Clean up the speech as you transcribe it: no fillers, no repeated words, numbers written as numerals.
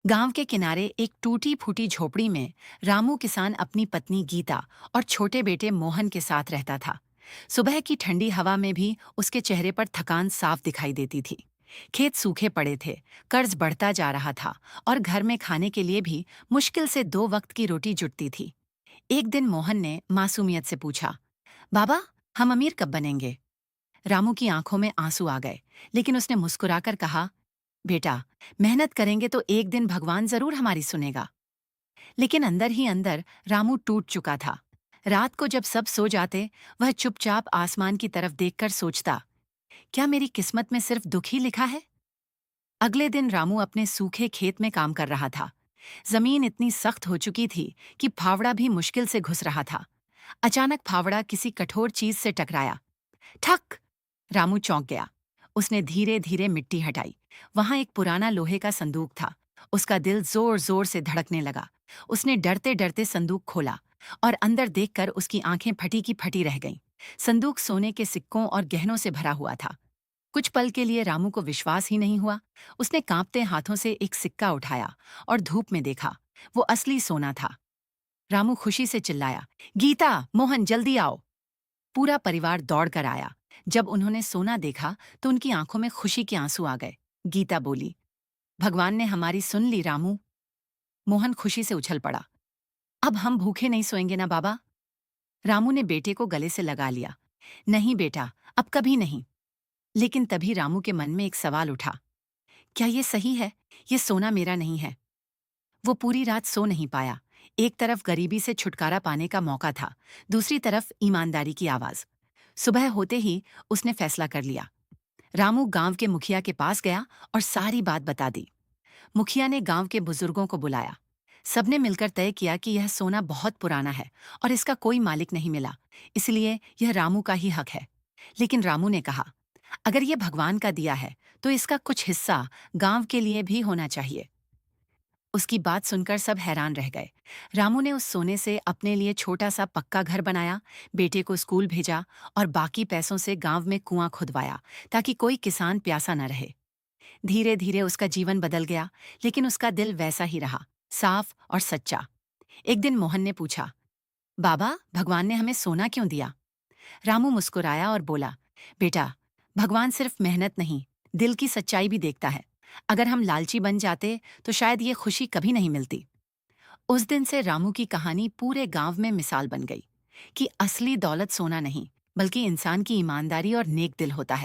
गांव के किनारे एक टूटी फूटी झोपड़ी में रामू किसान अपनी पत्नी गीता और छोटे बेटे मोहन के साथ रहता था। सुबह की ठंडी हवा में भी उसके चेहरे पर थकान साफ दिखाई देती थी। खेत सूखे पड़े थे, कर्ज बढ़ता जा रहा था और घर में खाने के लिए भी मुश्किल से 2 वक्त की रोटी जुटती थी। एक दिन मोहन ने मासूमियत से पूछा, बाबा, हम अमीर कब बनेंगे? रामू की आंखों में आंसू आ गए, लेकिन उसने मुस्कुराकर कहा, बेटा, मेहनत करेंगे तो एक दिन भगवान जरूर हमारी सुनेगा। लेकिन अंदर ही अंदर रामू टूट चुका था। रात को जब सब सो जाते, वह चुपचाप आसमान की तरफ देखकर सोचता, क्या मेरी किस्मत में सिर्फ दुख ही लिखा है? अगले दिन रामू अपने सूखे खेत में काम कर रहा था। जमीन इतनी सख्त हो चुकी थी कि फावड़ा भी मुश्किल से घुस रहा था। अचानक फावड़ा किसी कठोर चीज से टकराया। ठक! रामू चौंक गया। उसने धीरे धीरे मिट्टी हटाई। वहां एक पुराना लोहे का संदूक था। उसका दिल जोर जोर से धड़कने लगा। उसने डरते डरते संदूक खोला और अंदर देखकर उसकी आंखें फटी की फटी रह गईं। संदूक सोने के सिक्कों और गहनों से भरा हुआ था। कुछ पल के लिए रामू को विश्वास ही नहीं हुआ। उसने कांपते हाथों से एक सिक्का उठाया और धूप में देखा। वो असली सोना था। रामू खुशी से चिल्लाया, गीता, मोहन, जल्दी आओ! पूरा परिवार दौड़कर आया। जब उन्होंने सोना देखा तो उनकी आंखों में खुशी के आंसू आ गए। गीता बोली, भगवान ने हमारी सुन ली रामू। मोहन खुशी से उछल पड़ा, अब हम भूखे नहीं सोएंगे ना बाबा? रामू ने बेटे को गले से लगा लिया। नहीं बेटा, अब कभी नहीं। लेकिन तभी रामू के मन में एक सवाल उठा, क्या ये सही है? ये सोना मेरा नहीं है। वो पूरी रात सो नहीं पाया। एक तरफ गरीबी से छुटकारा पाने का मौका था, दूसरी तरफ ईमानदारी की आवाज। सुबह होते ही उसने फैसला कर लिया। रामू गांव के मुखिया के पास गया और सारी बात बता दी। मुखिया ने गांव के बुजुर्गों को बुलाया। सबने मिलकर तय किया कि यह सोना बहुत पुराना है और इसका कोई मालिक नहीं मिला, इसलिए यह रामू का ही हक है। लेकिन रामू ने कहा, अगर यह भगवान का दिया है तो इसका कुछ हिस्सा गांव के लिए भी होना चाहिए। उसकी बात सुनकर सब हैरान रह गए। रामू ने उस सोने से अपने लिए छोटा सा पक्का घर बनाया, बेटे को स्कूल भेजा और बाकी पैसों से गांव में कुआं खुदवाया ताकि कोई किसान प्यासा न रहे। धीरे धीरे उसका जीवन बदल गया, लेकिन उसका दिल वैसा ही रहा, साफ और सच्चा। एक दिन मोहन ने पूछा, बाबा, भगवान ने हमें सोना क्यों दिया? रामू मुस्कुराया और बोला, बेटा, भगवान सिर्फ मेहनत नहीं, दिल की सच्चाई भी देखता है। अगर हम लालची बन जाते तो शायद ये खुशी कभी नहीं मिलती। उस दिन से रामू की कहानी पूरे गांव में मिसाल बन गई कि असली दौलत सोना नहीं, बल्कि इंसान की ईमानदारी और नेक दिल होता है।